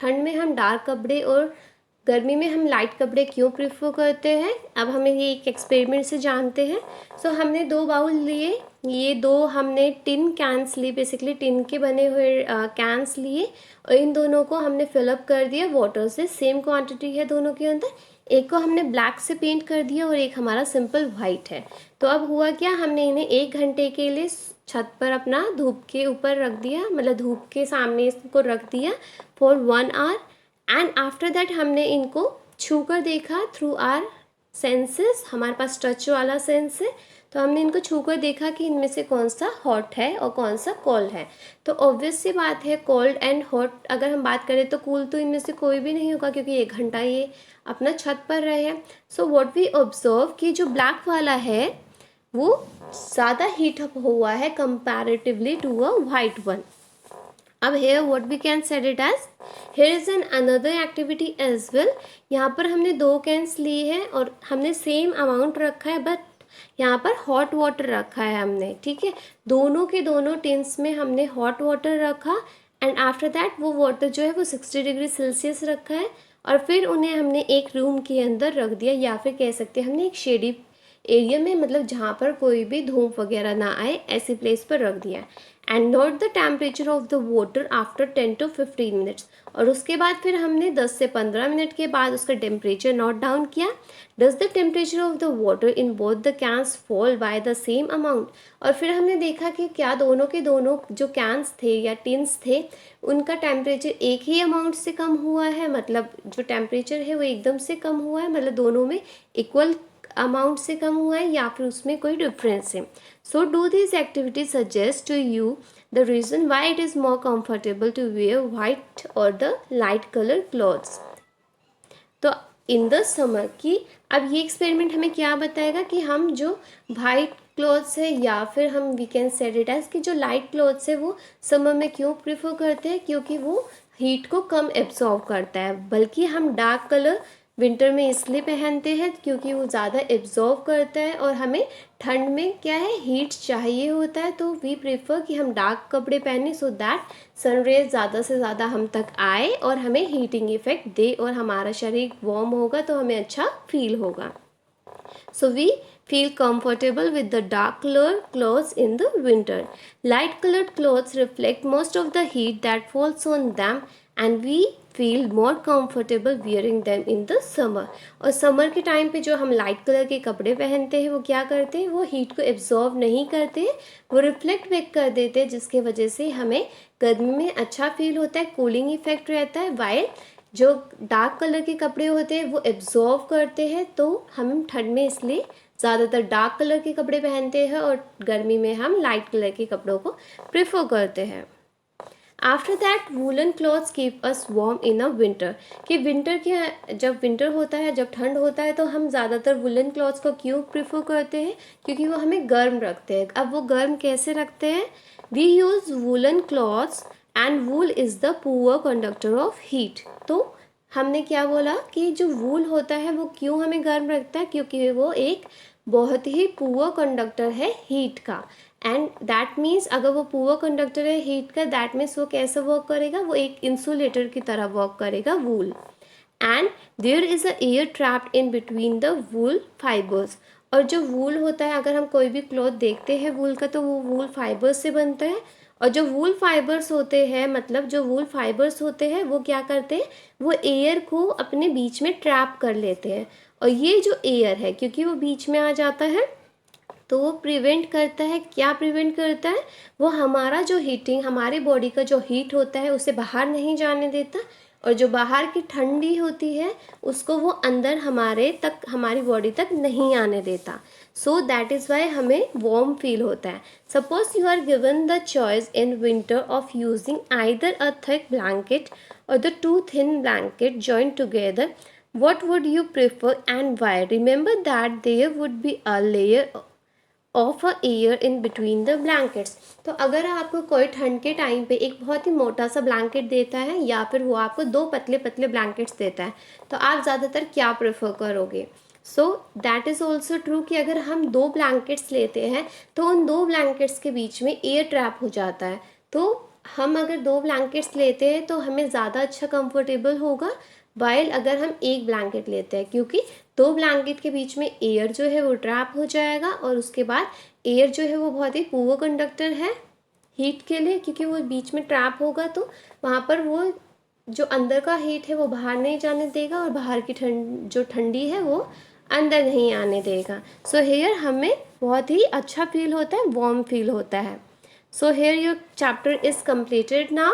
ठंड में हम डार्क कपड़े और गर्मी में हम लाइट कपड़े क्यों प्रेफर करते हैं, अब हमें ये एक एक्सपेरिमेंट से जानते हैं। सो हमने 2 बाउल लिए, ये 2 हमने टिन कैंस लिए, बेसिकली टिन के बने हुए कैंस लिए और इन दोनों को हमने फिलअप कर दिया वाटर से। सेम क्वांटिटी है दोनों के अंदर। एक को हमने ब्लैक से पेंट कर दिया और एक हमारा सिंपल वाइट है। तो अब हुआ क्या, हमने इन्हें 1 घंटे के लिए छत पर अपना धूप के ऊपर रख दिया, मतलब धूप के सामने इसको रख दिया for 1 hour. And after that हमने इनको छू कर देखा थ्रू आर सेंसेस, हमारे पास टच वाला सेंस है, तो हमने इनको छू कर देखा कि इनमें से कौन सा हॉट है और कौन सा कोल्ड है। तो ऑब्वियस सी बात है, कोल्ड एंड हॉट अगर हम बात करें तो कूल तो इनमें से कोई भी नहीं होगा क्योंकि 1 घंटा ये अपना छत पर रहे हैं। सो व्हाट वी ऑब्जर्व कि जो ब्लैक वाला है वो ज़्यादा हीट अप हुआ है comparatively to a white one. अब here what we can set it as, here is an another activity as well। यहाँ पर हमने 2 कैंस लिए हैं और हमने सेम अमाउंट रखा है, बट यहाँ पर हॉट वाटर रखा है हमने, ठीक है। दोनों के दोनों टिन्स में हमने हॉट वाटर रखा एंड आफ्टर दैट वो वाटर जो है वो 60 डिग्री सेल्सियस रखा है और फिर उन्हें हमने एक रूम के अंदर रख दिया, या फिर कह सकते हैं हमने एक शेडी एरिया में, मतलब जहाँ पर कोई भी धूप वगैरह ना आए ऐसी प्लेस पर रख दिया। And note the temperature of the water after 10 to 15 minutes. और उसके बाद फिर हमने 10 से 15 मिनट के बाद उसका टेम्परेचर नोट डाउन किया। Does the temperature of the water in both the cans fall by the same amount. और फिर हमने देखा कि क्या दोनों के दोनों जो कैंस थे या टिन्स थे उनका टेम्परेचर एक ही अमाउंट से कम हुआ है, मतलब जो टेम्परेचर है वो एकदम से कम हुआ है, मतलब दोनों में इक्वल अमाउंट से कम हुआ है या फिर उसमें कोई डिफरेंस है। So do this activity suggest to you the reason why it is more comfortable to wear white और द लाइट कलर क्लॉथ्स। तो इन द समर की अब ये एक्सपेरिमेंट हमें क्या बताएगा कि हम जो वाइट क्लॉथ्स है या फिर हम we can said it as कि जो लाइट क्लॉथ्स है वो समर में क्यों प्रेफर करते हैं, क्योंकि वो हीट को कम एब्जॉर्व करता है। बल्कि हम डार्क कलर विंटर में इसलिए पहनते हैं क्योंकि वो ज़्यादा एब्जॉर्व करता है और हमें ठंड में क्या है हीट चाहिए होता है, तो वी प्रेफर कि हम डार्क कपड़े पहने सो दैट सन रेज ज़्यादा से ज़्यादा हम तक आए और हमें हीटिंग इफेक्ट दे और हमारा शरीर वार्म होगा तो हमें अच्छा फील होगा। So we feel comfortable with the dark colored clothes in the winter. Light colored clothes reflect most of the heat that falls on them and we feel more comfortable wearing them in the summer. और summer के time पे जो हम light colour के कपड़े पहनते हैं वो क्या करते हैं, वो हीट को एब्जॉर्व नहीं करते, वो रिफ्लेक्ट बैक कर देते हैं, जिसके वजह से हमें गर्मी में अच्छा फील होता है, कूलिंग इफेक्ट रहता है। वाइल जो डार्क कलर के कपड़े होते हैं वो एब्जॉर्व करते हैं, तो हम ठंड में इसलिए ज़्यादातर डार्क कलर के कपड़े पहनते हैं और गर्मी में हम लाइट कलर के कपड़ों को प्रेफर करते हैं। After that woollen clothes keep us warm in a winter. कि विंटर के जब विंटर होता है, जब ठंड होता है, तो हम ज़्यादातर वूलन क्लॉथ्स को क्यों प्रेफर करते हैं, क्योंकि वो हमें गर्म रखते हैं। अब वो गर्म कैसे रखते हैं, we use woollen clothes and wool is the poor conductor of heat. तो हमने क्या बोला कि जो वूल होता है वो क्यों हमें गर्म रखता है, क्योंकि वो एक बहुत ही पुअर कंडक्टर है हीट का। एंड दैट मीन्स अगर वो पुअर कंडक्टर है हीट का, दैट मीन्स वो कैसे वर्क करेगा, वो एक इंसुलेटर की तरह वर्क करेगा wool. And there is a air trapped in between the wool fibres. और जो वूल होता है, अगर हम कोई भी क्लॉथ देखते हैं वूल का, तो वो वूल फाइबर्स से बनता है। और जो वूल फाइबर्स होते हैं, मतलब जो वूल फाइबर्स होते हैं वो क्या करते हैं, वो एयर को अपने बीच में ट्रैप कर लेते हैं। और ये जो एयर है, क्योंकि वो बीच में आ जाता है, तो वो प्रिवेंट करता है, क्या प्रिवेंट करता है, वो हमारा जो हीटिंग, हमारी बॉडी का जो हीट होता है उसे बाहर नहीं जाने देता, और जो बाहर की ठंडी होती है उसको वो अंदर हमारे तक, हमारी बॉडी तक नहीं आने देता। सो दैट इज़ वाई हमें वार्म फील होता है। Suppose you are given the choice in winter of using either a thick blanket or the two thin blanket joint together, what would you prefer and why? Remember that there would be a layer of a air in between the blankets। तो अगर आपको कोई ठंड के time पे एक बहुत ही मोटा सा ब्लैंकेट देता है या फिर वो आपको 2 पतले पतले ब्लैंकेट्स देता है, तो आप ज़्यादातर क्या प्रेफर करोगे। सो दैट इज़ ऑल्सो ट्रू कि अगर हम 2 ब्लैंकेट्स लेते हैं तो उन 2 ब्लैंकेट्स के बीच में एयर ट्रैप हो जाता है, तो हम अगर 2 ब्लैंकेट्स लेते हैं तो हमें ज़्यादा अच्छा कंफर्टेबल होगा, वाइल अगर हम एक ब्लैंकेट लेते हैं, क्योंकि 2 ब्लैंकेट के बीच में एयर जो है वो ट्रैप हो जाएगा और उसके बाद एयर जो है वो बहुत ही पुअर कंडक्टर है हीट के लिए, क्योंकि वो बीच में ट्रैप होगा तो वहाँ पर वो जो अंदर का हीट है वो बाहर नहीं जाने देगा और बाहर की जो ठंडी है वो अंदर नहीं आने देगा। सो हेयर हमें बहुत ही अच्छा फील होता है, वार्म फील होता है। So here your chapter is completed now.